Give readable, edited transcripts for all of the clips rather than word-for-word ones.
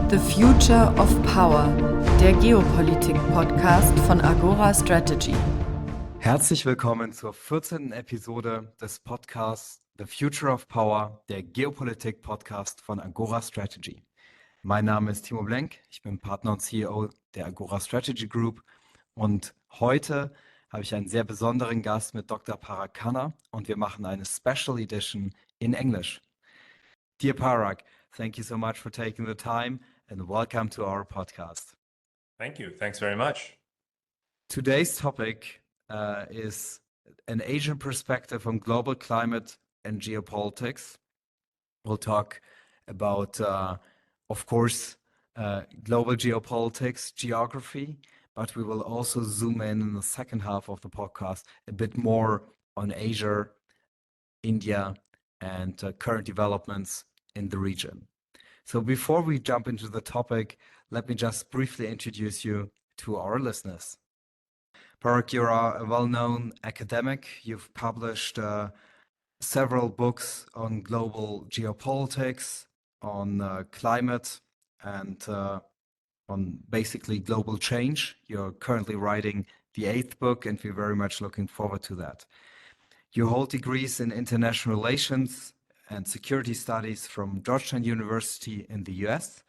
The Future of Power, der Geopolitik-Podcast von Agora Strategy. Herzlich willkommen zur 14. Episode des Podcasts The Future of Power, der Geopolitik-Podcast von Agora Strategy. Mein Name ist Timo Blenk, ich bin Partner und CEO der Agora Strategy Group und heute habe ich einen sehr besonderen Gast mit Dr. Parag Khanna und wir machen eine Special Edition in Englisch. Dear Parag, thank you so much for taking the time and welcome to our podcast. Thank you. Thanks very much. Today's topic is an Asian perspective on global climate and geopolitics. We'll talk about, of course, global geopolitics, geography, but we will also zoom in the second half of the podcast a bit more on Asia, India, and current developments in the region. So before we jump into the topic, let me just briefly introduce you to our listeners. Parag, you're a well-known academic. You've published several books on global geopolitics, on climate, and on basically global change. You're currently writing the 8th book, and we're very much looking forward to that. You hold degrees in international relations and security studies from Georgetown University in the US,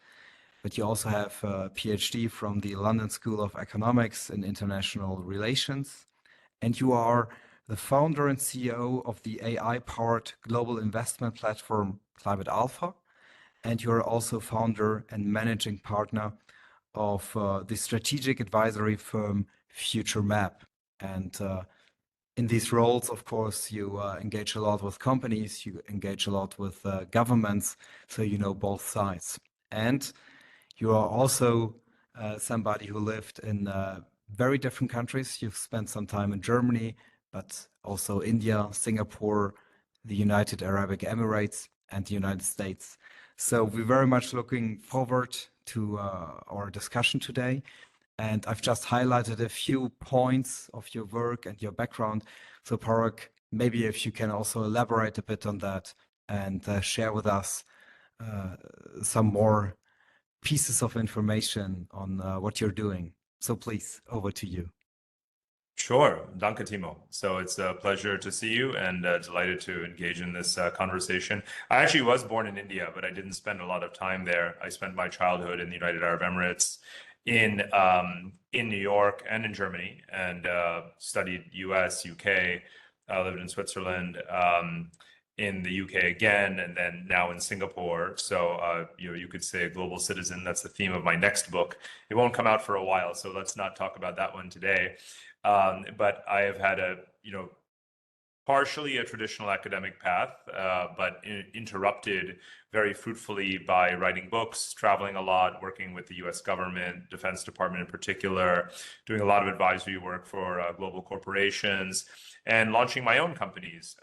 but you also have a PhD from the London School of Economics and International Relations, and you are the founder and CEO of the AI-powered global investment platform Climate Alpha, and you are also founder and managing partner of the strategic advisory firm Future Map. And in these roles, of course, you engage a lot with companies, you engage a lot with governments, so you know both sides. And you are also somebody who lived in very different countries. You've spent some time in Germany, but also India, Singapore, the United Arab Emirates, and the United States. So we're very much looking forward to our discussion today. And I've just highlighted a few points of your work and your background. So Parag, maybe if you can also elaborate a bit on that and share with us some more pieces of information on what you're doing. So please, over to you. Sure. Danke, Timo. So it's a pleasure to see you and delighted to engage in this conversation. I actually was born in India, but I didn't spend a lot of time there. I spent my childhood in the United Arab Emirates, in New York and in Germany, and studied US, UK. I lived in Switzerland, in the UK again, and then now in Singapore. So you could say a global citizen. That's the theme of my next book. It won't come out for a while, so let's not talk about that one today. But I have had partially a traditional academic path, but interrupted very fruitfully by writing books, traveling a lot, working with the US government, Defense Department in particular, doing a lot of advisory work for global corporations, and launching my own companies,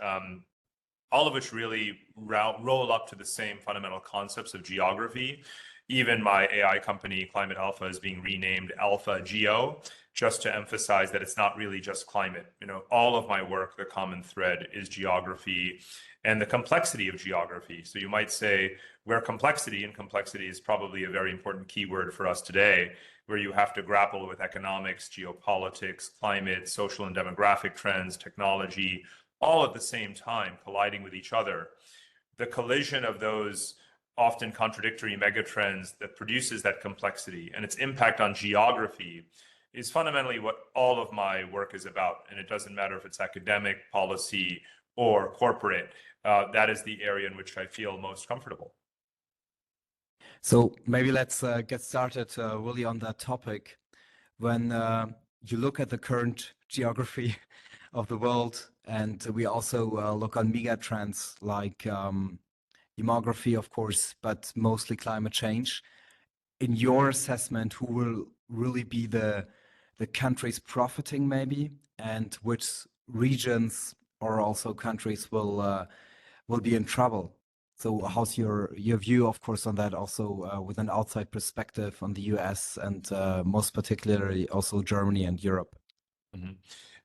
all of which really roll up to the same fundamental concepts of geography. Even my AI company, Climate Alpha, is being renamed Alpha Geo, just to emphasize that it's not really just climate. You know, all of my work, the common thread is geography and the complexity of geography. So you might say where complexity, and complexity is probably a very important keyword for us today, where you have to grapple with economics, geopolitics, climate, social and demographic trends, technology, all at the same time, colliding with each other. The collision of those often contradictory megatrends that produces that complexity and its impact on geography is fundamentally what all of my work is about. And it doesn't matter if it's academic, policy, or corporate. That is the area in which I feel most comfortable. So maybe let's get started really on that topic. When you look at the current geography of the world, and we also look on mega trends like demography, of course, but mostly climate change. In your assessment, who will really be the countries profiting maybe, and which regions or also countries will be in trouble? So how's your view, of course, on that also with an outside perspective on the US and most particularly also Germany and Europe? Mhm.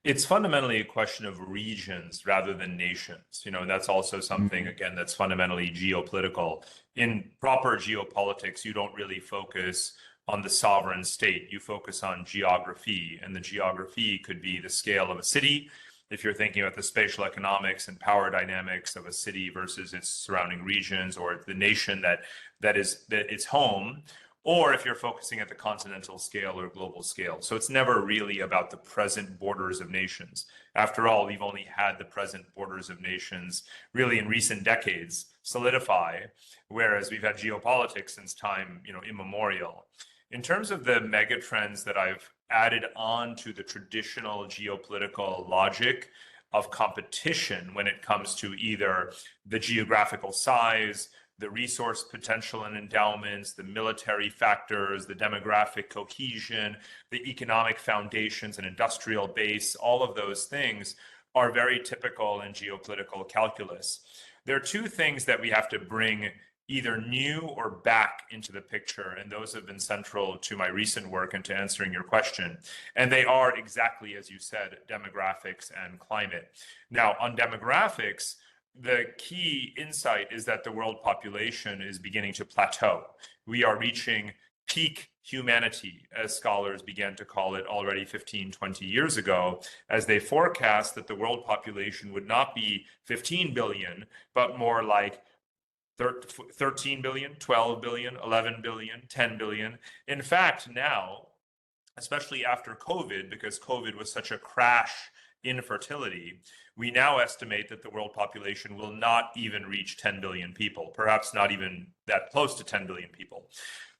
It's fundamentally a question of regions rather than nations, and that's also something, again, that's fundamentally geopolitical. In proper geopolitics, you don't really focus on the sovereign state. You focus on geography, and the geography could be the scale of a city. If you're thinking about the spatial economics and power dynamics of a city versus its surrounding regions, or the nation that is its home, or if you're focusing at the continental scale or global scale. So it's never really about the present borders of nations. After all, we've only had the present borders of nations really in recent decades solidify, whereas we've had geopolitics since time, immemorial. In terms of the mega trends that I've added on to the traditional geopolitical logic of competition when it comes to either the geographical size, the resource potential and endowments, the military factors, the demographic cohesion, the economic foundations and industrial base, all of those things are very typical in geopolitical calculus. There are two things that we have to bring either new or back into the picture, and those have been central to my recent work and to answering your question. And they are exactly, as you said, demographics and climate. Now, on demographics, the key insight is that the world population is beginning to plateau. We are reaching peak humanity, as scholars began to call it already 15, 20 years ago, as they forecast that the world population would not be 15 billion, but more like 13 billion, 12 billion, 11 billion, 10 billion. In fact, now, especially after COVID, because COVID was such a crash in fertility, we now estimate that the world population will not even reach 10 billion people, perhaps not even that close to 10 billion people.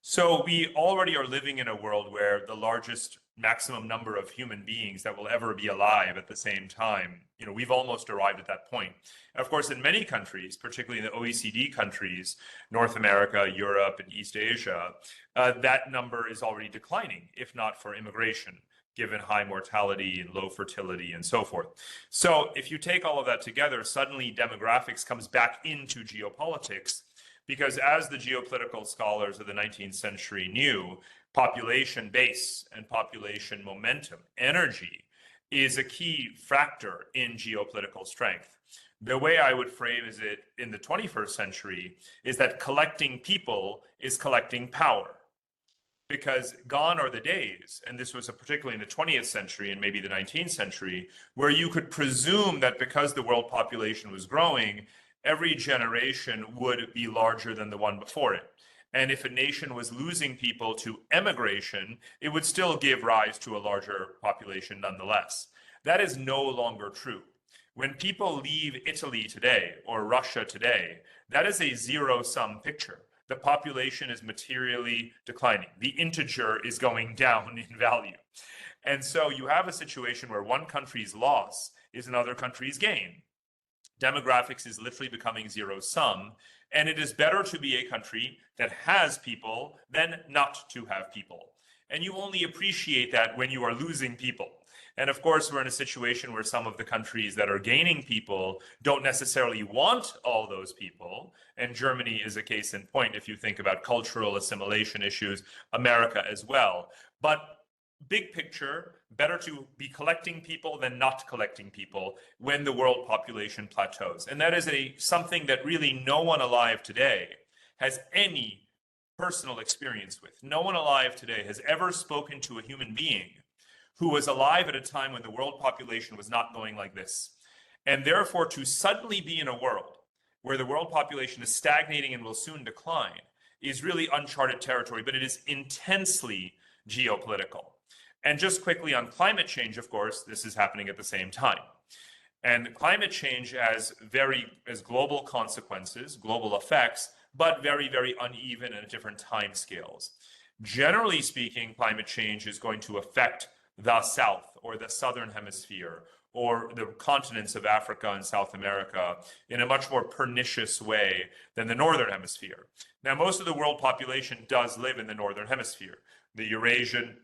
So we already are living in a world where the largest maximum number of human beings that will ever be alive at the same time, we've almost arrived at that point. And of course, in many countries, particularly in the OECD countries, North America, Europe, and East Asia, that number is already declining, if not for immigration, given high mortality and low fertility and so forth. So if you take all of that together, suddenly demographics comes back into geopolitics, because as the geopolitical scholars of the 19th century knew, population base and population momentum, energy, is a key factor in geopolitical strength. The way I would frame it in the 21st century is that collecting people is collecting power. Because gone are the days, and this was particularly in the 20th century and maybe the 19th century, where you could presume that because the world population was growing, every generation would be larger than the one before it. And if a nation was losing people to emigration, it would still give rise to a larger population nonetheless. That is no longer true. When people leave Italy today or Russia today, that is a zero-sum picture. The population is materially declining. The integer is going down in value. And so you have a situation where one country's loss is another country's gain. Demographics is literally becoming zero-sum, and it is better to be a country that has people than not to have people. And you only appreciate that when you are losing people. And of course, we're in a situation where some of the countries that are gaining people don't necessarily want all those people. And Germany is a case in point if you think about cultural assimilation issues, America as well. But big picture, better to be collecting people than not collecting people when the world population plateaus. And that is something that really no one alive today has any personal experience with. No one alive today has ever spoken to a human being who was alive at a time when the world population was not going like this. And therefore, to suddenly be in a world where the world population is stagnating and will soon decline is really uncharted territory, but it is intensely geopolitical. And just quickly on climate change, of course, this is happening at the same time. And climate change has global consequences, global effects, but very, very uneven and at different time scales. Generally speaking, climate change is going to affect the South or the Southern Hemisphere or the continents of Africa and South America in a much more pernicious way than the Northern Hemisphere. Now, most of the world population does live in the Northern Hemisphere. The Eurasian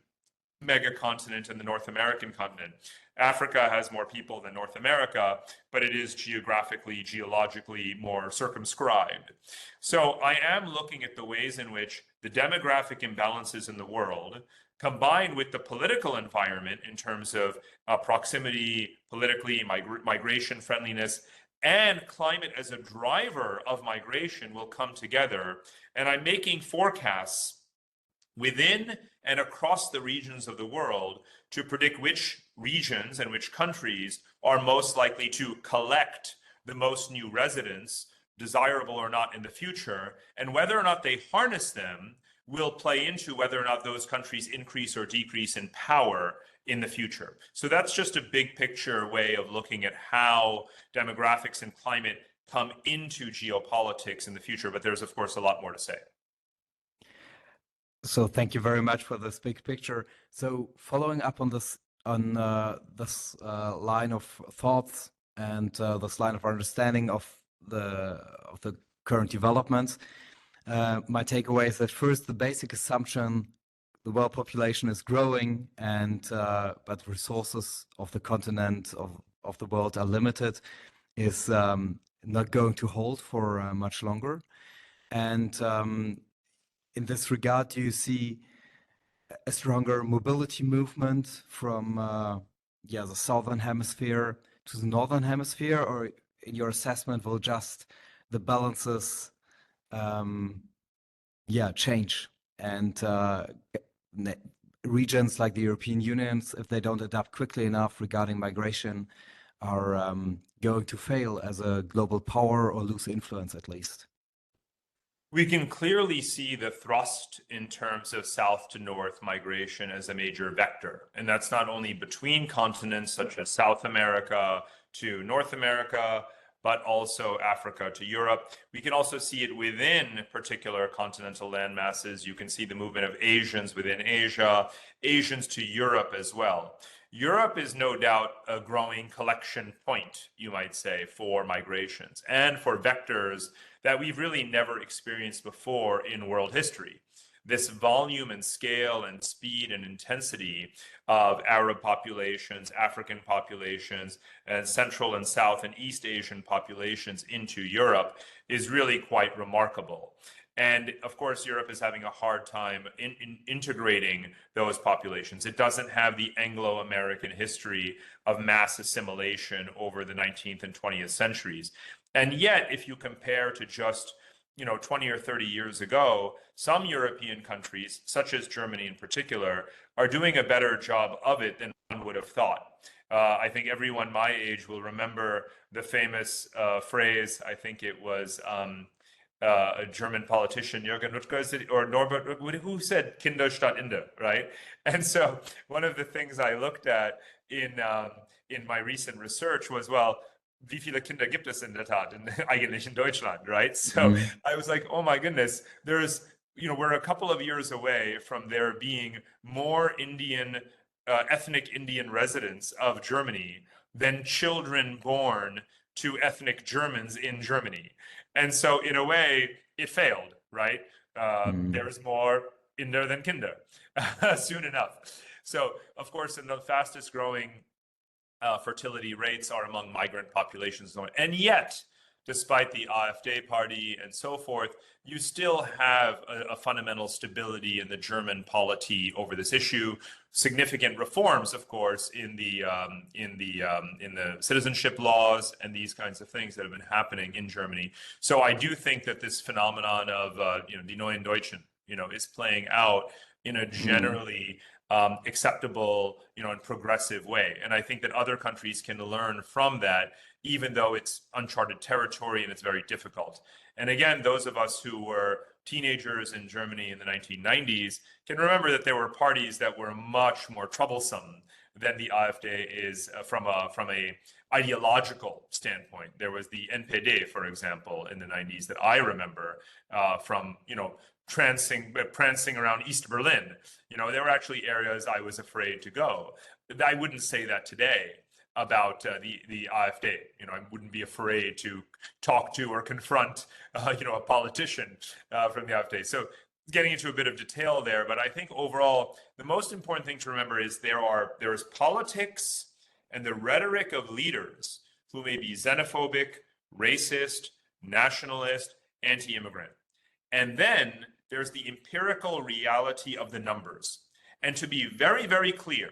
mega continent and the North American continent. Africa has more people than North America, but it is geographically, geologically more circumscribed. So I am looking at the ways in which the demographic imbalances in the world, combined with the political environment in terms of proximity, politically, migration friendliness, and climate as a driver of migration will come together. And I'm making forecasts within and across the regions of the world to predict which regions and which countries are most likely to collect the most new residents, desirable or not, in the future, and whether or not they harness them will play into whether or not those countries increase or decrease in power in the future. So that's just a big picture way of looking at how demographics and climate come into geopolitics in the future, but there's of course a lot more to say. So thank you very much for this big picture. So following up on this line of thoughts and this line of understanding of the current developments, my takeaway is that first, the basic assumption, the world population is growing, and but resources of the continent of the world are limited, is not going to hold for much longer. And in this regard, do you see a stronger mobility movement from the southern hemisphere to the northern hemisphere, or in your assessment will just the balances change, and regions like the European Union, if they don't adapt quickly enough regarding migration, are going to fail as a global power or lose influence at least? We can clearly see the thrust in terms of south to north migration as a major vector. And that's not only between continents such as South America to North America, but also Africa to Europe. We can also see it within particular continental landmasses. You can see the movement of Asians within Asia, Asians to Europe as well. Europe is no doubt a growing collection point, you might say, for migrations and for vectors that we've really never experienced before in world history. This volume and scale and speed and intensity of Arab populations, African populations, and Central and South and East Asian populations into Europe is really quite remarkable. And of course, Europe is having a hard time in integrating those populations. It doesn't have the Anglo-American history of mass assimilation over the 19th and 20th centuries. And yet, if you compare to just 20 or 30 years ago, some European countries, such as Germany in particular, are doing a better job of it than one would have thought. I think everyone my age will remember the famous phrase, I think it was a German politician, Jürgen Rutger, or Norbert, who said Kinder statt Inde, right? And so one of the things I looked at in my recent research was, well, wie viele Kinder gibt es in der Tat eigentlich in Deutschland, right? So I was like, oh my goodness, we're a couple of years away from there being more ethnic Indian residents of Germany than children born to ethnic Germans in Germany. And so in a way, it failed, right? There's more Inder than Kinder soon enough. So of course, in the fastest growing fertility rates are among migrant populations. And yet, despite the AfD party and so forth, you still have a fundamental stability in the German polity over this issue. Significant reforms, of course, in the citizenship laws and these kinds of things that have been happening in Germany. So I do think that this phenomenon of die neuen Deutschen, is playing out in a generally acceptable, and progressive way. And I think that other countries can learn from that, even though it's uncharted territory and it's very difficult. And again, those of us who were teenagers in Germany in the 1990s can remember that there were parties that were much more troublesome than the AfD is from a ideological standpoint. There was the NPD, for example, in the 90s that I remember from, prancing around East Berlin. There were actually areas I was afraid to go. I wouldn't say that today about the AfD. I wouldn't be afraid to talk to or confront, a politician from the AfD. So getting into a bit of detail there, but I think overall, the most important thing to remember is there is politics and the rhetoric of leaders who may be xenophobic, racist, nationalist, anti-immigrant. And then there's the empirical reality of the numbers. And to be very, very clear,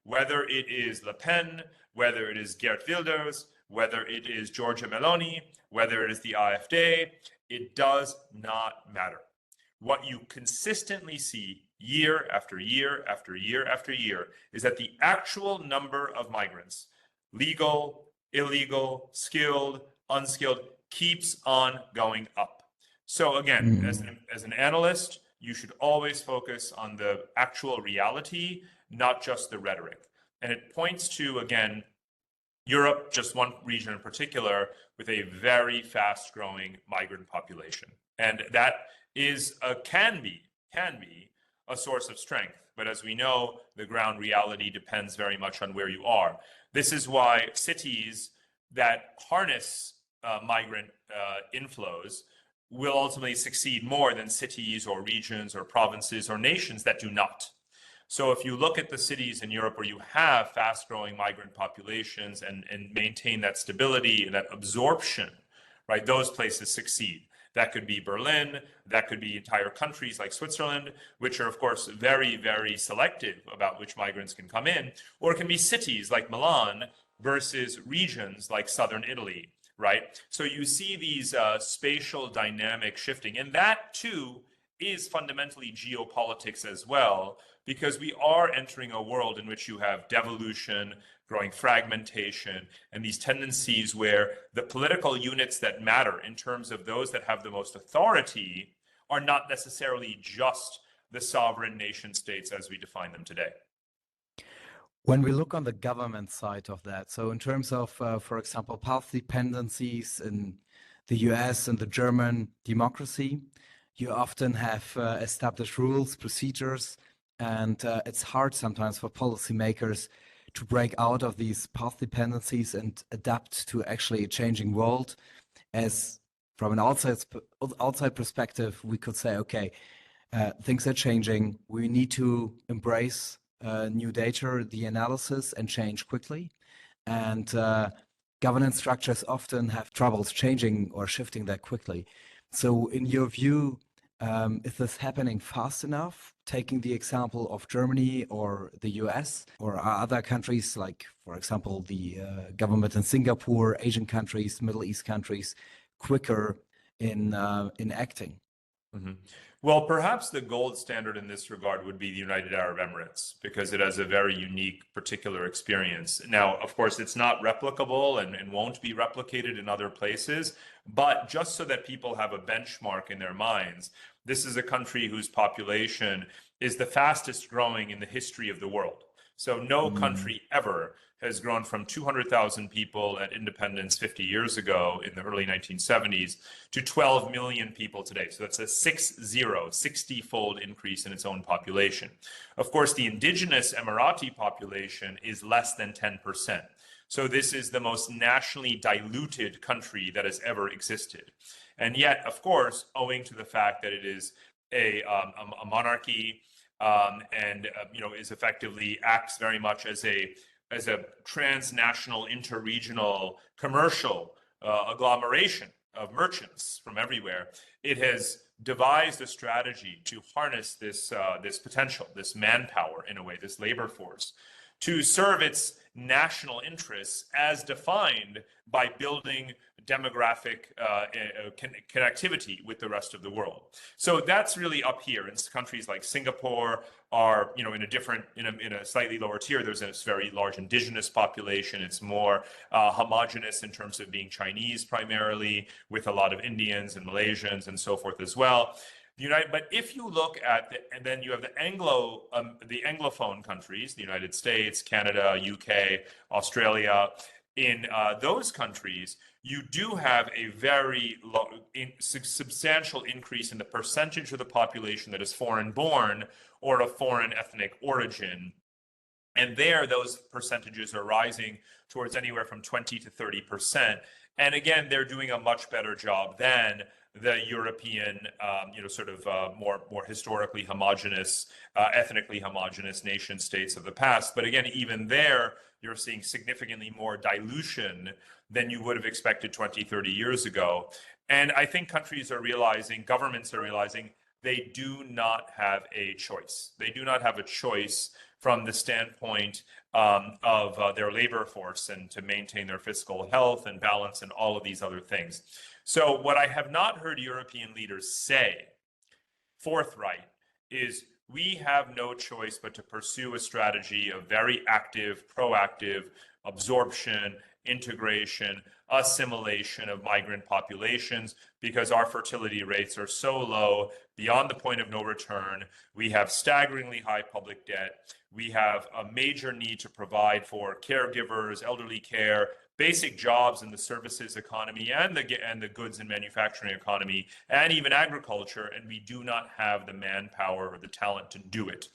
whether it is Le Pen, whether it is Geert Wilders, whether it is Giorgia Meloni, whether it is the AfD, it does not matter. What you consistently see year after year after year after year is that the actual number of migrants, legal, illegal, skilled, unskilled, keeps on going up. So again, as an analyst, you should always focus on the actual reality, not just the rhetoric. And it points to, again, Europe, just one region in particular, with a very fast growing migrant population. And that is can be a source of strength. But as we know, the ground reality depends very much on where you are. This is why cities that harness migrant inflows will ultimately succeed more than cities or regions or provinces or nations that do not. So if you look at the cities in Europe where you have fast-growing migrant populations and maintain that stability and that absorption, right, those places succeed. That could be Berlin, that could be entire countries like Switzerland, which are, of course, very, very selective about which migrants can come in, or it can be cities like Milan versus regions like southern Italy, right? So you see these spatial dynamic shifting, and that too is fundamentally geopolitics as well, because we are entering a world in which you have devolution, growing fragmentation, and these tendencies where the political units that matter in terms of those that have the most authority are not necessarily just the sovereign nation states as we define them today. When we look on the government side of that, so in terms of, for example, path dependencies in the US and the German democracy, you often have established rules, procedures, and it's hard sometimes for policymakers to break out of these path dependencies and adapt to actually a changing world. As from an outside perspective, we could say, okay, things are changing. We need to embrace new data, the analysis, and change quickly. And governance structures often have troubles changing or shifting that quickly. So in your view, is this happening fast enough? Taking the example of Germany or the US, or are other countries like, for example, the government in Singapore, Asian countries, Middle East countries, quicker in acting? Mm-hmm. Well, perhaps the gold standard in this regard would be the United Arab Emirates, because it has a very unique, particular experience. Now, of course, it's not replicable and won't be replicated in other places, but just so that people have a benchmark in their minds, this is a country whose population is the fastest growing in the history of the world. So no country ever has grown from 200,000 people at independence 50 years ago in the early 1970s to 12 million people today. So that's a 60-fold increase in its own population. Of course, the indigenous Emirati population is less than 10%. So this is the most nationally diluted country that has ever existed. And yet, of course, owing to the fact that it is a monarchy, and is effectively acts very much as a transnational, interregional, commercial agglomeration of merchants from everywhere. It has devised a strategy to harness this potential, this manpower in a way, this labor force, to serve its national interests as defined by building demographic connectivity with the rest of the world. So that's really up here. And countries like Singapore are, in a slightly lower tier. There's a very large indigenous population. It's more homogenous in terms of being Chinese primarily, with a lot of Indians and Malaysians and so forth as well. But if you look at and then you have the Anglophone countries, the United States, Canada, UK, Australia. In those countries, you do have a very substantial increase in the percentage of the population that is foreign-born or of foreign ethnic origin. And there, those percentages are rising towards anywhere from 20 to 30%. And again, they're doing a much better job than the European, sort of more historically homogenous, ethnically homogenous nation states of the past. But again, even there, you're seeing significantly more dilution than you would have expected 20, 30 years ago. And I think countries are realizing, governments are realizing, they do not have a choice. They do not have a choice from the standpoint of their labor force and to maintain their fiscal health and balance and all of these other things. So what I have not heard European leaders say forthright is we have no choice but to pursue a strategy of very active, proactive absorption, integration, assimilation of migrant populations, because our fertility rates are so low, beyond the point of no return. We have staggeringly high public debt. We have a major need to provide for caregivers, elderly care, basic jobs in the services economy and the goods and manufacturing economy, and even agriculture, and we do not have the manpower or the talent to do it.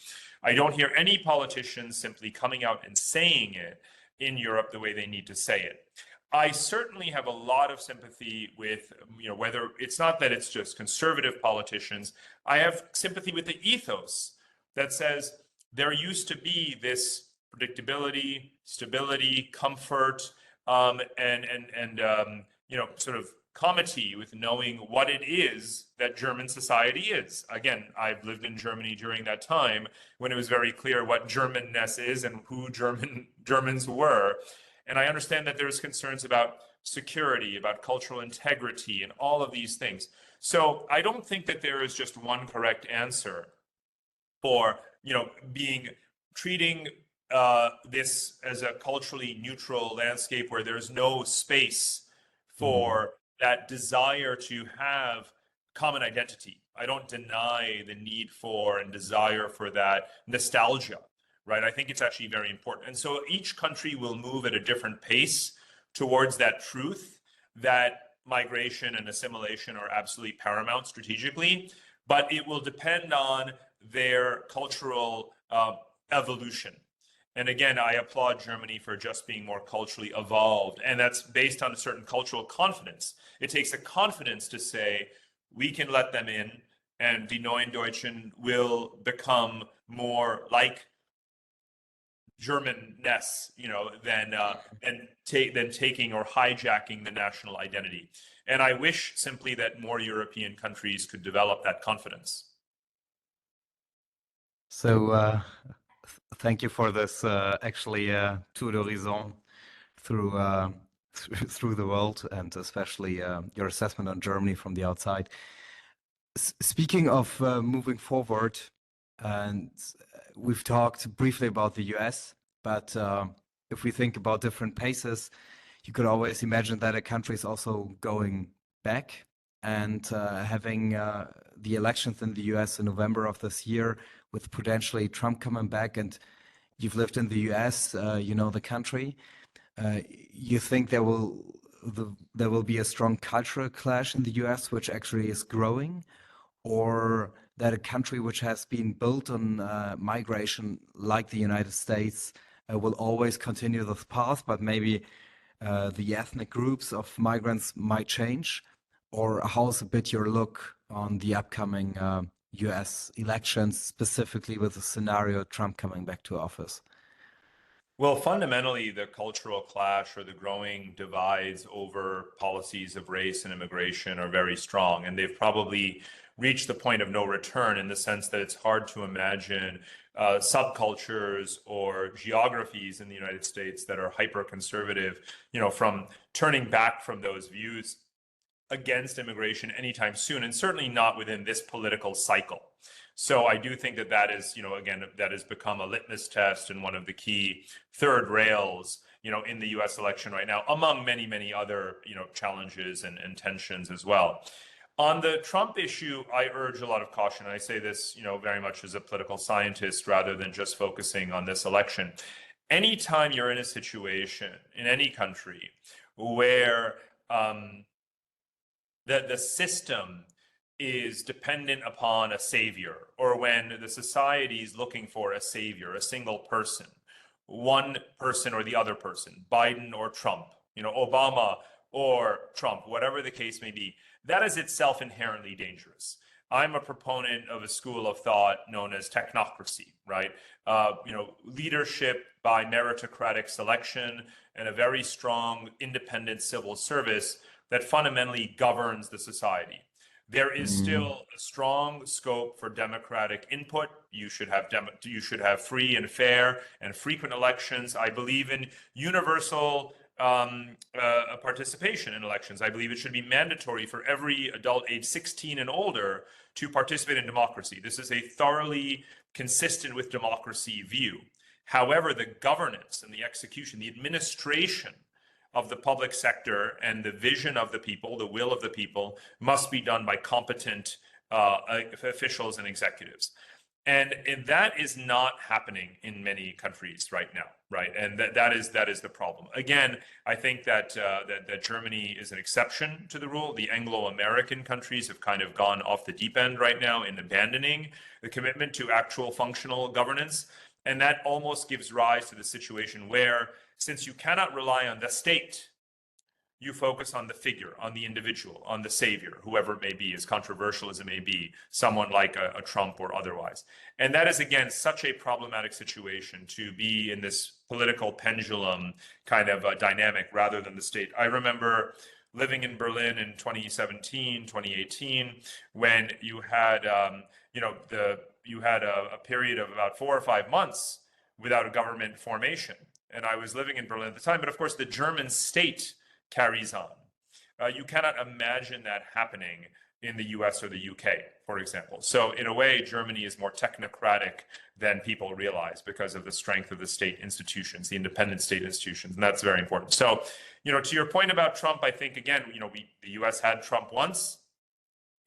I don't hear any politicians simply coming out and saying it in Europe the way they need to say it. I certainly have a lot of sympathy with, whether it's not that it's just conservative politicians, I have sympathy with the ethos that says there used to be this predictability, stability, comfort, sort of comity with knowing what it is that German society is. Again, I've lived in Germany during that time when it was very clear what Germanness is and who Germans were. And I understand that there's concerns about security, about cultural integrity, and all of these things. So I don't think that there is just one correct answer for, treating this as a culturally neutral landscape where there's no space for that desire to have common identity. I don't deny the need for and desire for that nostalgia, right? I think it's actually very important. And so each country will move at a different pace towards that truth that migration and assimilation are absolutely paramount strategically, but it will depend on their cultural evolution. And again, I applaud Germany for just being more culturally evolved. And that's based on a certain cultural confidence. It takes a confidence to say, we can let them in and die neuen Deutschen will become more like Germanness, than taking or hijacking the national identity. And I wish simply that more European countries could develop that confidence. So thank you for this tour d'horizon through the world, and especially your assessment on Germany from the outside. Speaking of moving forward, and we've talked briefly about the US, but if we think about different paces, you could always imagine that a country is also going back, and having the elections in the US in November of this year, with potentially Trump coming back, and you've lived in the US, you know the country. You think there will be a strong cultural clash in the US, which actually is growing, or that a country which has been built on migration, like the United States, will always continue this path, but maybe the ethnic groups of migrants might change? Or how's a bit your look on the upcoming US elections, specifically with the scenario Trump coming back to office? Well, fundamentally, the cultural clash or the growing divides over policies of race and immigration are very strong, and they've probably reached the point of no return, in the sense that it's hard to imagine subcultures or geographies in the United States that are hyper-conservative, from turning back from those views against immigration anytime soon, and certainly not within this political cycle. So I do think that is, again, that has become a litmus test and one of the key third rails, in the US election right now, among many, many other, challenges and tensions as well. On the Trump issue, I urge a lot of caution. I say this, very much as a political scientist rather than just focusing on this election. Anytime you're in a situation in any country where the system is dependent upon a savior, or when the society is looking for a savior, a single person, one person or the other person, Biden or Trump, Obama or Trump, whatever the case may be, that is itself inherently dangerous. I'm a proponent of a school of thought known as technocracy, right? Leadership by meritocratic selection and a very strong independent civil service that fundamentally governs the society. There is still a strong scope for democratic input. You should have free and fair and frequent elections. I believe in universal participation in elections. I believe it should be mandatory for every adult age 16 and older to participate in democracy. This is a thoroughly consistent with democracy view. However, the governance and the execution, the administration of the public sector and the vision of the people, the will of the people, must be done by competent officials and executives. And that is not happening in many countries right now, right? And that is the problem. Again, I think that Germany is an exception to the rule. The Anglo-American countries have kind of gone off the deep end right now in abandoning the commitment to actual functional governance. And that almost gives rise to the situation where, since you cannot rely on the state, you focus on the figure, on the individual, on the savior, whoever it may be, as controversial as it may be, someone like a Trump or otherwise. And that is, again, such a problematic situation to be in this political pendulum kind of dynamic rather than the state. I remember living in Berlin in 2017, 2018, when you had, a period of about 4 or 5 months without a government formation. And I was living in Berlin at the time, but of course the German state carries on. You cannot imagine that happening in the US or the UK, for example. So in a way, Germany is more technocratic than people realize because of the strength of the state institutions, the independent state institutions, and that's very important. So, to your point about Trump, I think, again, the US had Trump once.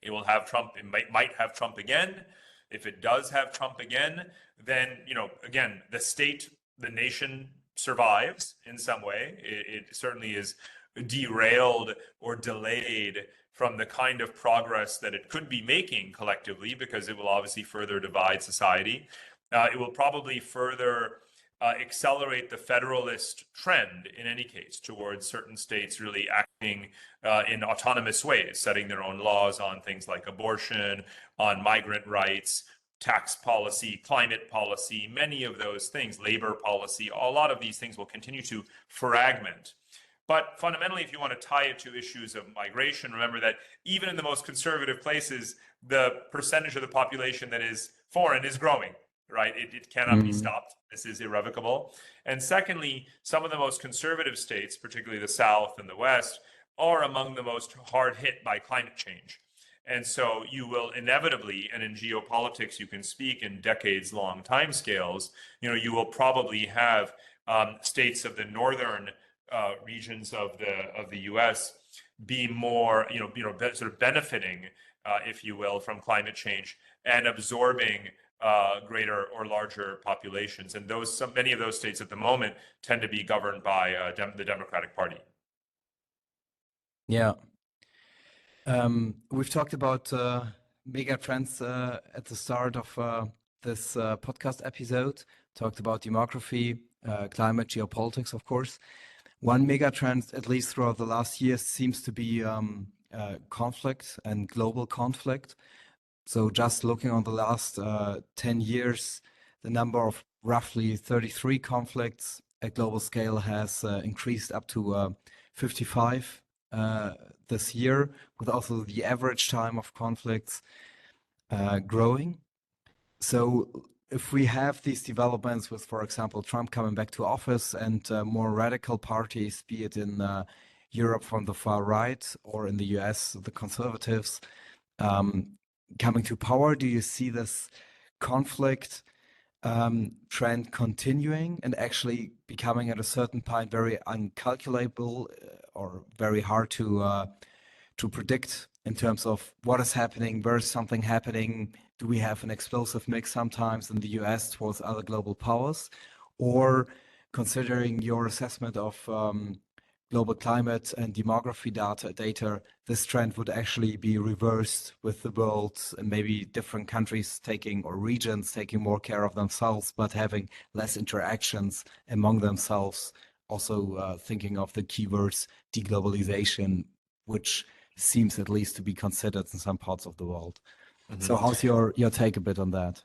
It will have Trump, it might have Trump again. If it does have Trump again, then, again, the nation survives in some way. It certainly is derailed or delayed from the kind of progress that it could be making collectively, because it will obviously further divide society. It will probably further accelerate the federalist trend in any case towards certain states really acting in autonomous ways, setting their own laws on things like abortion, on migrant rights, tax policy, climate policy, many of those things, labor policy. A lot of these things will continue to fragment. But fundamentally, if you want to tie it to issues of migration, remember that even in the most conservative places, the percentage of the population that is foreign is growing, right? It cannot be stopped. This is irrevocable. And secondly, some of the most conservative states, particularly the South and the West, are among the most hard hit by climate change. And so you will inevitably, and in geopolitics, you can speak in decades-long timescales, you will probably have states of the northern regions of the U.S. be more, sort of benefiting, if you will, from climate change and absorbing greater or larger populations. And many of those states at the moment tend to be governed by the Democratic Party. Yeah. We've talked about mega trends at the start of this podcast episode, talked about demography, climate, geopolitics, of course. One mega trend, at least throughout the last year, seems to be conflict and global conflict. So just looking on the last 10 years, the number of roughly 33 conflicts at global scale has increased up to 55 this year, with also the average time of conflicts growing. So if we have these developments with, for example, Trump coming back to office and more radical parties, be it in Europe from the far right or in the US, the conservatives, coming to power, do you see this conflict trend continuing and actually becoming at a certain point very uncalculable or very hard to predict in terms of what is happening, where is something happening? Do we have an explosive mix sometimes in the US towards other global powers? Or considering your assessment of global climate and demography data, this trend would actually be reversed with the world and maybe different countries or regions taking more care of themselves, but having less interactions among themselves also thinking of the keywords deglobalization, which seems at least to be considered in some parts of the world. So how's your take a bit on that?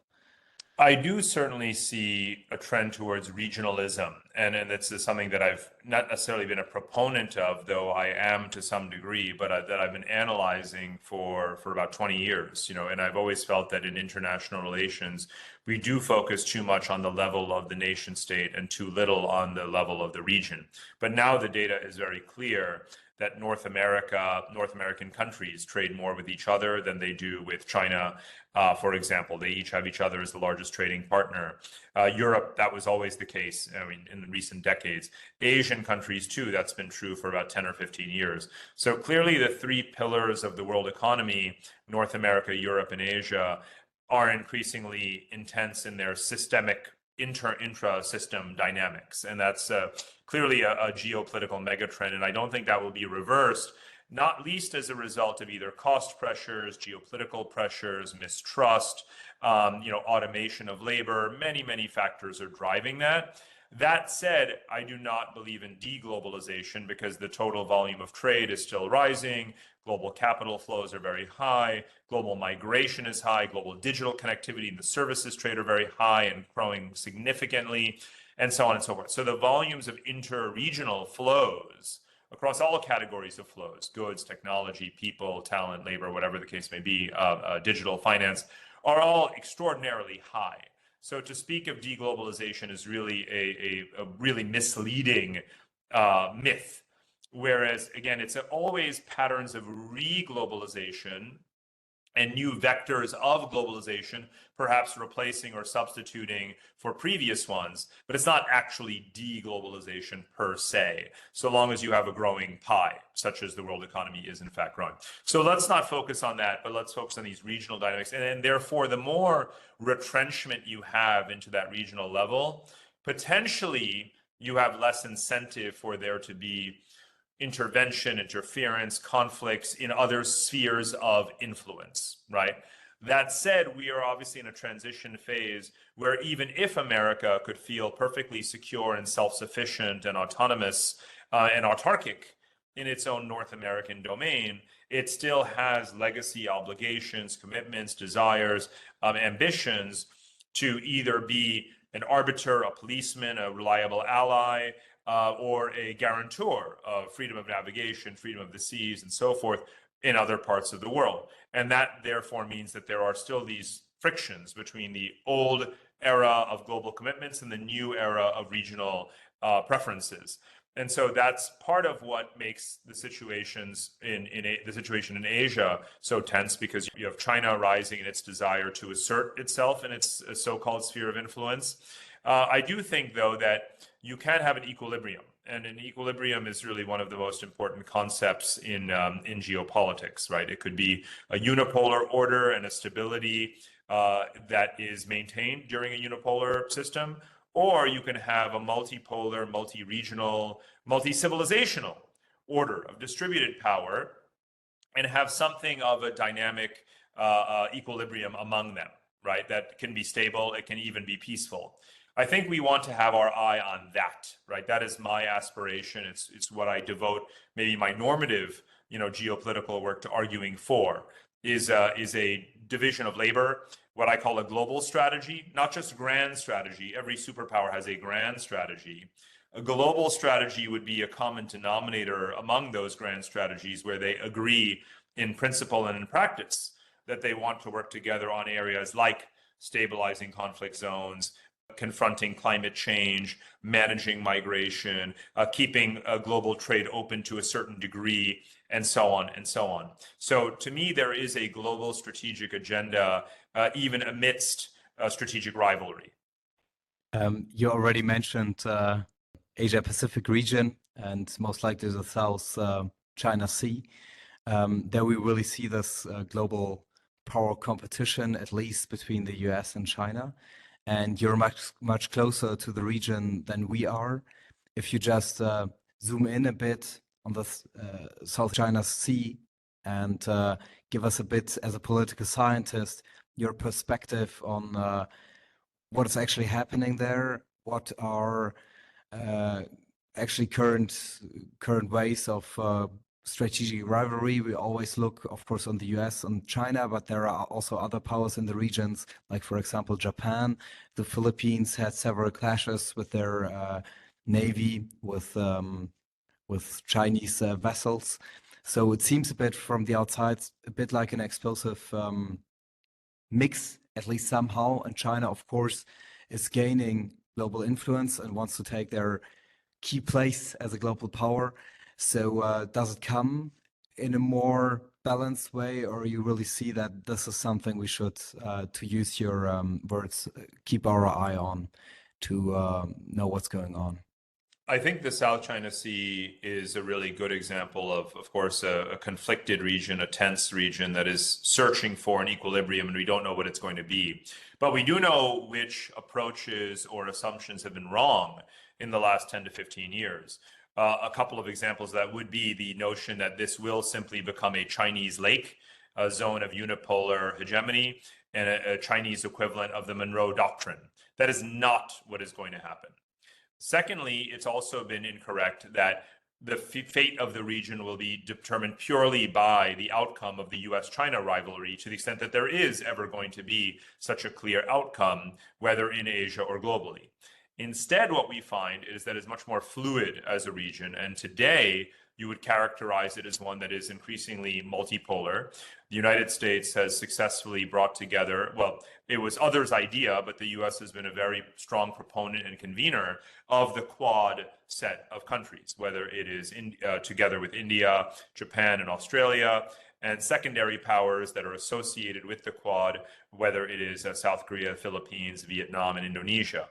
I do certainly see a trend towards regionalism, and this is something that I've not necessarily been a proponent of, though I am to some degree, but that I've been analyzing for about 20 years, and I've always felt that in international relations, we do focus too much on the level of the nation state and too little on the level of the region. But now the data is very clear that North American countries trade more with each other than they do with China. For example, they each have each other as the largest trading partner. Europe, that was always the case, in recent decades. Asian countries too, that's been true for about 10 or 15 years. So clearly the three pillars of the world economy, North America, Europe, and Asia, are increasingly intense in their systemic intra-system dynamics. And that's clearly a geopolitical megatrend. And I don't think that will be reversed, not least as a result of either cost pressures, geopolitical pressures, mistrust, automation of labor. Many, many factors are driving that. That said, I do not believe in deglobalization because the total volume of trade is still rising. Global capital flows are very high. Global migration is high. Global digital connectivity and the services trade are very high and growing significantly, and so on and so forth. So the volumes of inter-regional flows across all categories of flows, goods, technology, people, talent, labor, whatever the case may be, digital finance, are all extraordinarily high. So to speak of deglobalization is really a really misleading myth. Whereas, again, it's always patterns of reglobalization and new vectors of globalization, perhaps replacing or substituting for previous ones, but it's not actually deglobalization per se, so long as you have a growing pie, such as the world economy is in fact growing. So let's not focus on that, but let's focus on these regional dynamics. And therefore, the more retrenchment you have into that regional level, potentially you have less incentive for there to be intervention, interference, conflicts in other spheres of influence, right? That said, we are obviously in a transition phase where even if America could feel perfectly secure and self-sufficient and autonomous and autarkic in its own North American domain, it still has legacy obligations, commitments, desires, ambitions to either be an arbiter, a policeman, a reliable ally, or a guarantor of freedom of navigation, freedom of the seas, and so forth in other parts of the world. And that therefore means that there are still these frictions between the old era of global commitments and the new era of regional preferences. And so that's part of what makes the situation in Asia so tense, because you have China rising in its desire to assert itself in its so-called sphere of influence. I do think, though, that you can have an equilibrium, and an equilibrium is really one of the most important concepts in geopolitics, right? It could be a unipolar order and a stability that is maintained during a unipolar system, or you can have a multipolar, multi-regional, multi-civilizational order of distributed power and have something of a dynamic equilibrium among them, right? That can be stable, it can even be peaceful. I think we want to have our eye on that, right? That is my aspiration. It's what I devote maybe my normative, geopolitical work to arguing for, is a division of labor, what I call a global strategy, not just grand strategy. Every superpower has a grand strategy. A global strategy would be a common denominator among those grand strategies where they agree in principle and in practice that they want to work together on areas like stabilizing conflict zones, confronting climate change, managing migration, keeping global trade open to a certain degree, and so on and so on. So to me, there is a global strategic agenda, even amidst strategic rivalry. You already mentioned Asia Pacific region and most likely the South China Sea. There we really see this global power competition, at least between the US and China. And you're much closer to the region than we are. If you just zoom in a bit on the South China Sea and give us a bit, as a political scientist, your perspective on what is actually happening there, what are actually current ways of strategic rivalry. We always look, of course, on the US and China, but there are also other powers in the regions, like, for example, Japan. The Philippines had several clashes with their navy, with Chinese vessels. So it seems a bit from the outside, a bit like an explosive mix, at least somehow. And China, of course, is gaining global influence and wants to take their key place as a global power. So does it come in a more balanced way, or you really see that this is something we should, to use your words, keep our eye on to know what's going on? I think the South China Sea is a really good example of course, a conflicted region, a tense region that is searching for an equilibrium, and we don't know what it's going to be. But we do know which approaches or assumptions have been wrong in the last 10 to 15 years. A couple of examples that would be the notion that this will simply become a Chinese lake, a zone of unipolar hegemony, and a Chinese equivalent of the Monroe Doctrine. That is not what is going to happen. Secondly, it's also been incorrect that the fate of the region will be determined purely by the outcome of the US-China rivalry, to the extent that there is ever going to be such a clear outcome, whether in Asia or globally. Instead, what we find is that it's much more fluid as a region, and today you would characterize it as one that is increasingly multipolar. The United States has successfully brought together, well, it was others' idea, but the US has been a very strong proponent and convener of the Quad set of countries, whether it is together with India, Japan, and Australia, and secondary powers that are associated with the Quad, whether it is South Korea, Philippines, Vietnam, and Indonesia.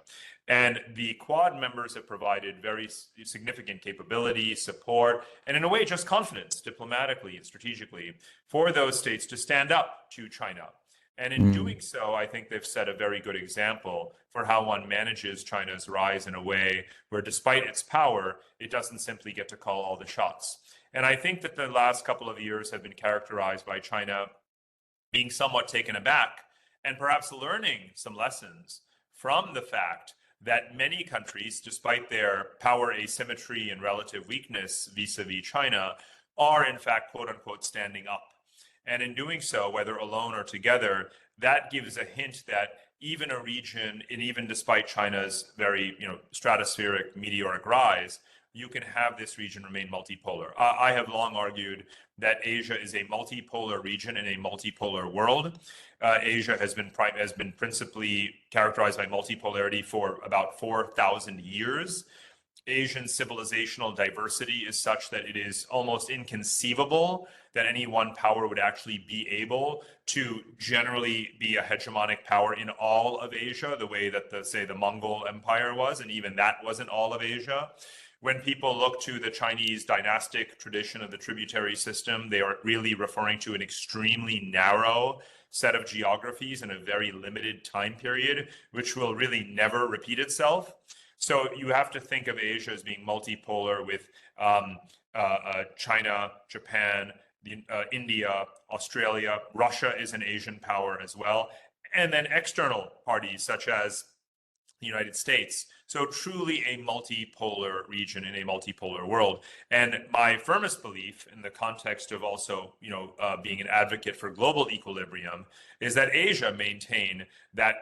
And the Quad members have provided very significant capability, support, and in a way, just confidence diplomatically and strategically for those states to stand up to China. And in doing so, I think they've set a very good example for how one manages China's rise in a way where, despite its power, it doesn't simply get to call all the shots. And I think that the last couple of years have been characterized by China being somewhat taken aback and perhaps learning some lessons from the fact that many countries, despite their power asymmetry and relative weakness vis-a-vis China, are in fact, quote unquote, standing up. And in doing so, whether alone or together, that gives a hint that even a region, and even despite China's very stratospheric meteoric rise, you can have this region remain multipolar. I have long argued that Asia is a multipolar region in a multipolar world. Asia has been principally characterized by multipolarity for about 4,000 years. Asian civilizational diversity is such that it is almost inconceivable that any one power would actually be able to generally be a hegemonic power in all of Asia, the way that the Mongol Empire was, and even that wasn't all of Asia. When people look to the Chinese dynastic tradition of the tributary system, they are really referring to an extremely narrow set of geographies in a very limited time period, which will really never repeat itself. So you have to think of Asia as being multipolar with China, Japan, India, Australia. Russia is an Asian power as well. And then external parties such as the United States. So truly a multipolar region in a multipolar world. And my firmest belief in the context of also, being an advocate for global equilibrium is that Asia maintain that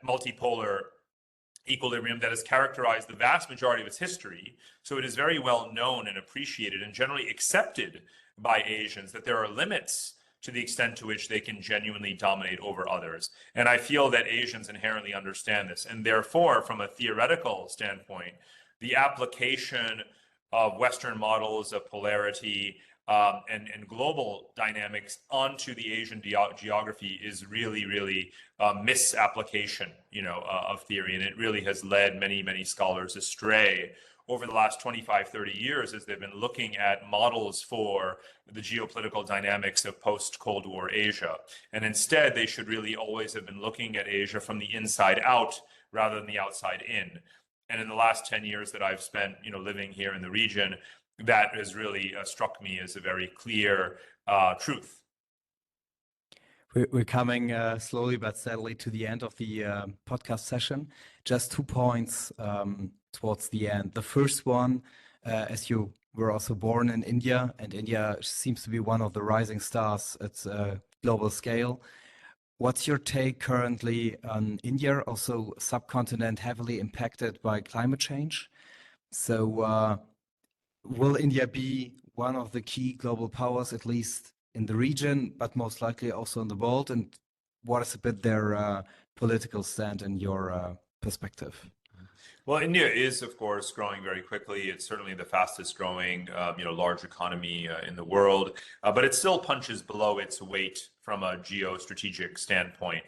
multipolar equilibrium that has characterized the vast majority of its history. So it is very well known and appreciated and generally accepted by Asians that there are limits to the extent to which they can genuinely dominate over others. And I feel that Asians inherently understand this. And therefore, from a theoretical standpoint, the application of Western models of polarity and global dynamics onto the Asian geography is really misapplication, of theory. And it really has led many scholars astray over the last 25, 30 years as they've been looking at models for the geopolitical dynamics of post-Cold War Asia. And instead, they should really always have been looking at Asia from the inside out rather than the outside in. And in the last 10 years that I've spent, living here in the region, that has really struck me as a very clear truth. We're coming slowly but steadily to the end of the podcast session. Just 2 points towards the end. The first one, as you were also born in India, and India seems to be one of the rising stars at a global scale. What's your take currently on India, also subcontinent heavily impacted by climate change? So will India be one of the key global powers, at least in the region, but most likely also in the world? And what is a bit their political stand in your perspective? Well, India is, of course, growing very quickly. It's certainly the fastest growing, large economy in the world, but it still punches below its weight from a geostrategic standpoint,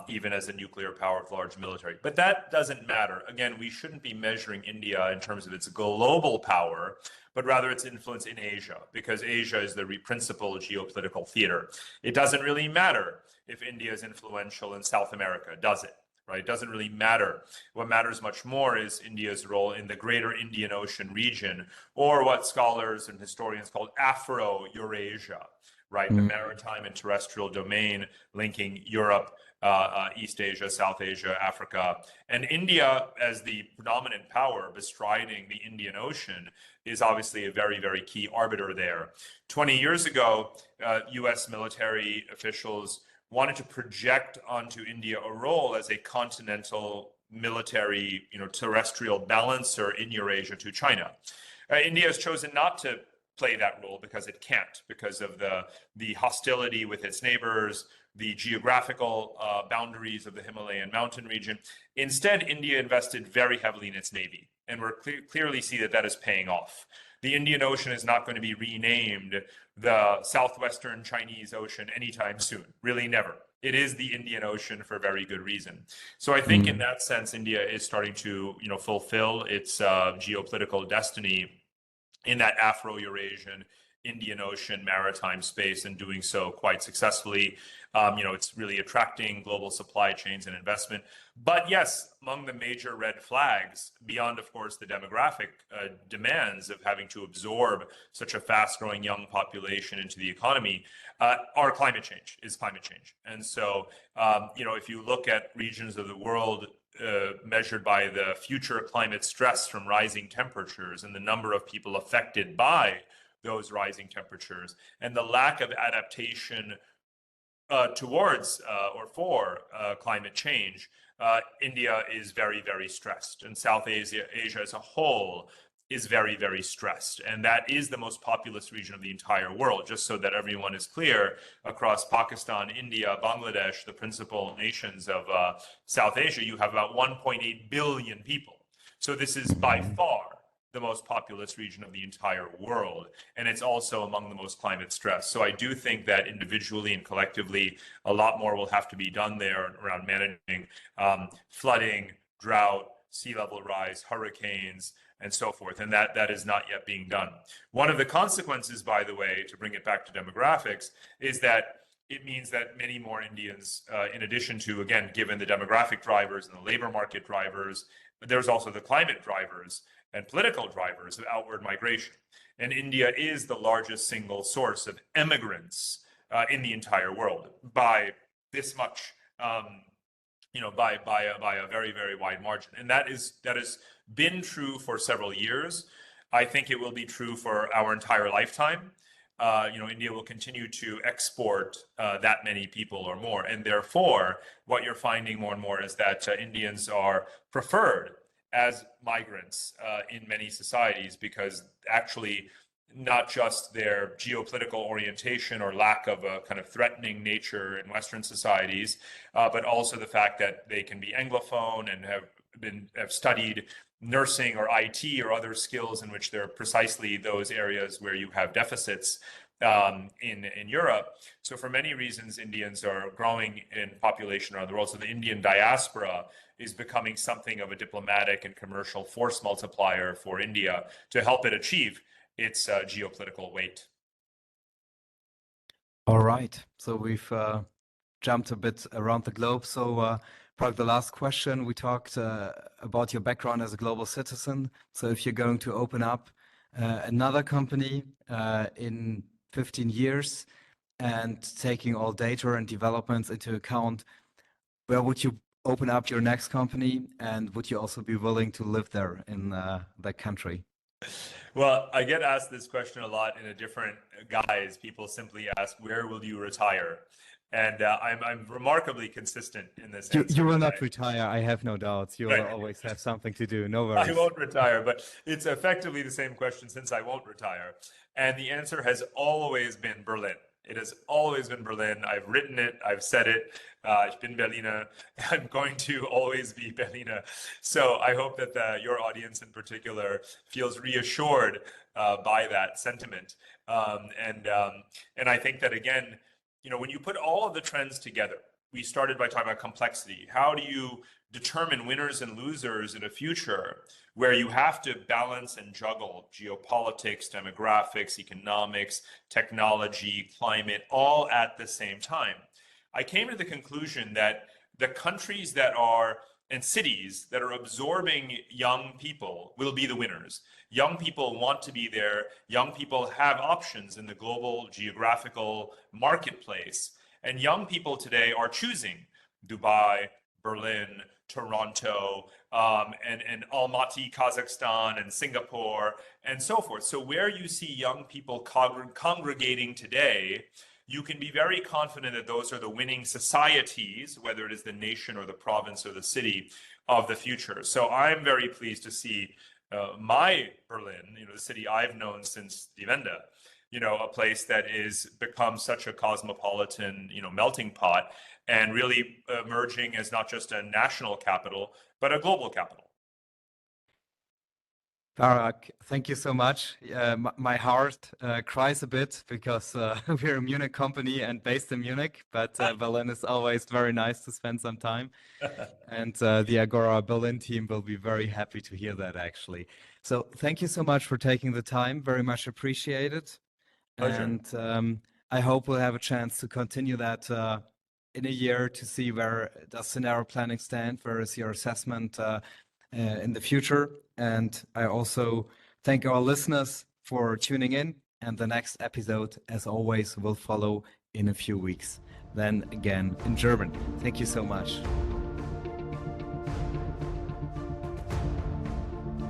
even as a nuclear power with large military. But that doesn't matter. Again, we shouldn't be measuring India in terms of its global power, but rather its influence in Asia, because Asia is the principal geopolitical theater. It doesn't really matter if India is influential in South America, does it? Right? It doesn't really matter. What matters much more is India's role in the greater Indian Ocean region, or what scholars and historians call Afro-Eurasia, right? The maritime and terrestrial domain linking Europe, East Asia, South Asia, Africa. And India, as the predominant power bestriding the Indian Ocean, is obviously a very, very key arbiter there. 20 years ago, US military officials wanted to project onto India a role as a continental military, terrestrial balancer in Eurasia to China. India has chosen not to play that role because it can't, because of the hostility with its neighbors, the geographical boundaries of the Himalayan mountain region. Instead, India invested very heavily in its navy, and we're clearly see that is paying off. The Indian Ocean is not going to be renamed the Southwestern Chinese Ocean anytime soon, really never. It is the Indian Ocean for very good reason. So I think in that sense, India is starting to, fulfill its geopolitical destiny in that Afro-Eurasian Indian Ocean maritime space, and doing so quite successfully. It's really attracting global supply chains and investment. But yes, among the major red flags, beyond, of course, the demographic demands of having to absorb such a fast-growing young population into the economy, are climate change. And so, if you look at regions of the world measured by the future climate stress from rising temperatures and the number of people affected by those rising temperatures, and the lack of adaptation towards or for climate change, India is very, very stressed, and South Asia as a whole is very, very stressed. And that is the most populous region of the entire world. Just so that everyone is clear, across Pakistan, India, Bangladesh, the principal nations of South Asia, you have about 1.8 billion people. So this is by far the most populous region of the entire world, and it's also among the most climate stressed. So I do think that individually and collectively, a lot more will have to be done there around managing flooding, drought, sea level rise, hurricanes, and so forth. And that is not yet being done. One of the consequences, by the way, to bring it back to demographics, is that it means that many more Indians, in addition to, again, given the demographic drivers and the labor market drivers, there's also the climate drivers and political drivers of outward migration. And India is the largest single source of immigrants in the entire world by this much, by a very, very wide margin. And that has been true for several years. I think it will be true for our entire lifetime. India will continue to export that many people or more. And therefore, what you're finding more and more is that Indians are preferred as migrants in many societies, because actually not just their geopolitical orientation or lack of a kind of threatening nature in Western societies, but also the fact that they can be Anglophone and have studied nursing or IT or other skills in which they're precisely those areas where you have deficits in Europe. So for many reasons, Indians are growing in population around the world. So the Indian diaspora is becoming something of a diplomatic and commercial force multiplier for India to help it achieve its geopolitical weight. All right. So we've jumped a bit around the globe. So Parag, the last question, we talked about your background as a global citizen. So if you're going to open up another company in 15 years and taking all data and developments into account, where would you open up your next company, and would you also be willing to live there in that country? Well, I get asked this question a lot in a different guise. People simply ask, "Where will you retire?" And I'm remarkably consistent in this answer. You will that not retire, I have no doubts. You will Right. always have something to do. No I worries. won't retire, but it's effectively the same question since I won't retire. And the answer has always been Berlin. It has always been Berlin. I've written it. I've said it. Ich bin Berliner. I'm going to always be Berliner. So I hope that your audience in particular feels reassured by that sentiment. And I think that, again, when you put all of the trends together, we started by talking about complexity. How do you determine winners and losers in a future where you have to balance and juggle geopolitics, demographics, economics, technology, climate, all at the same time? I came to the conclusion that the countries and cities that are absorbing young people will be the winners. Young people want to be there. Young people have options in the global geographical marketplace. And young people today are choosing Dubai, Berlin, Toronto, and Almaty, Kazakhstan, and Singapore, and so forth. So where you see young people congregating today, you can be very confident that those are the winning societies, whether it is the nation or the province or the city of the future. So I'm very pleased to see my Berlin, the city I've known since Die Wende, a place that is become such a cosmopolitan, melting pot, and really emerging as not just a national capital, but a global capital. Parag, thank you so much. My heart cries a bit because we're a Munich company and based in Munich, but Berlin is always very nice to spend some time. And the Agora Berlin team will be very happy to hear that, actually. So thank you so much for taking the time. Very much appreciated. Pleasure. And I hope we'll have a chance to continue that in a year to see where does scenario planning stand, where is your assessment in the future. And I also thank our listeners for tuning in. And the next episode, as always, will follow in a few weeks. Then again in German. Thank you so much.